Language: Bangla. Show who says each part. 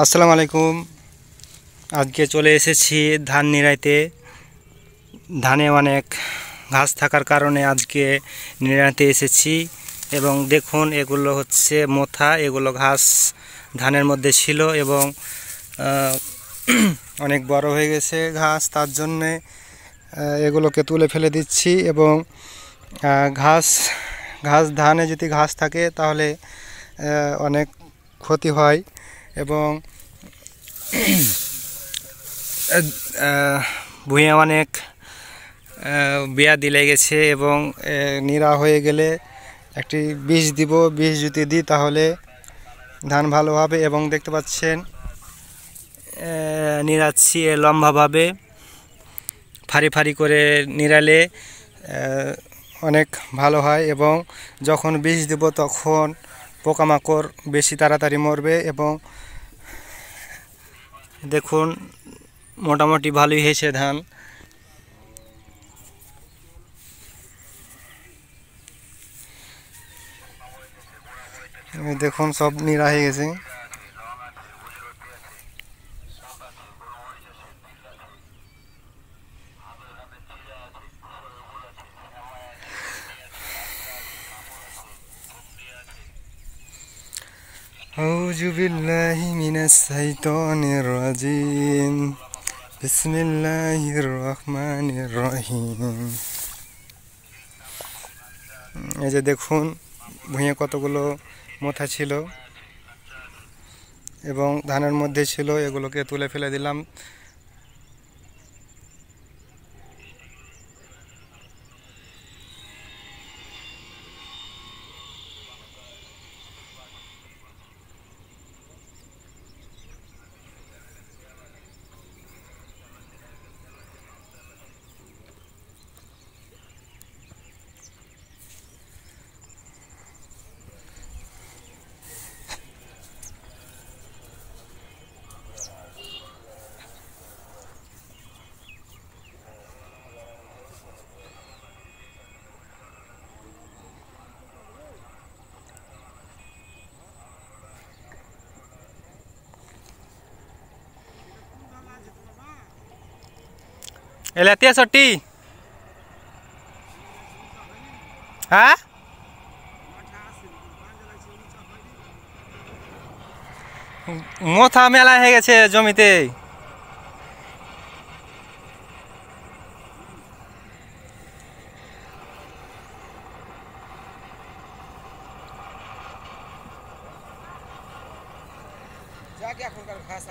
Speaker 1: আসসালামু আলাইকুম। আজকে চলে এসেছি ধান নিড়াইতে। ধানে অনেক ঘাস থাকার কারণে আজকে নিড়াইতে এসেছি এবং দেখুন এগুলো হচ্ছে মোথা। এগুলো ঘাস ধানের মধ্যে ছিল এবং অনেক বড় হয়ে গেছে ঘাস, তার জন্যে এগুলোকে তুলে ফেলে দিচ্ছি। এবং ঘাস ঘাস ধানে যদি ঘাস থাকে তাহলে অনেক ক্ষতি হয় এবং ভুঁইয়ে অনেক ব্যাধি লেগেছে এবং নিড়া হয়ে গেলে একটি বিষ দিব। বিষ যদি দিই তাহলে ধান ভালো হবে। এবং দেখতে পাচ্ছেন নিড়াচ্ছি লম্বাভাবে, ফাড়ি ফাড়ি করে নিড়ালে অনেক ভালো হয়। এবং যখন বিষ দিব তখন পোকামাকড় বেশি তাড়াতাড়ি মরবে। এবং দেখুন মোটামুটি ভালোই হয়েছে ধান। দেখুন সব নিড়া হয়ে গেছে। আউযু বিল্লাহি মিনাশ শাইতানির রাজিম। বিসমিল্লাহির রহমানির রহিম। এই যে দেখুন ভুঁইয়ে কতগুলো মোথা ছিল এবং ধানের মধ্যে ছিল, এগুলোকে তুলে ফেলে দিলাম। এলা 63। হ্যাঁ, মোথা মেলা হয়ে গেছে জমিতে। এখনকার ঘাস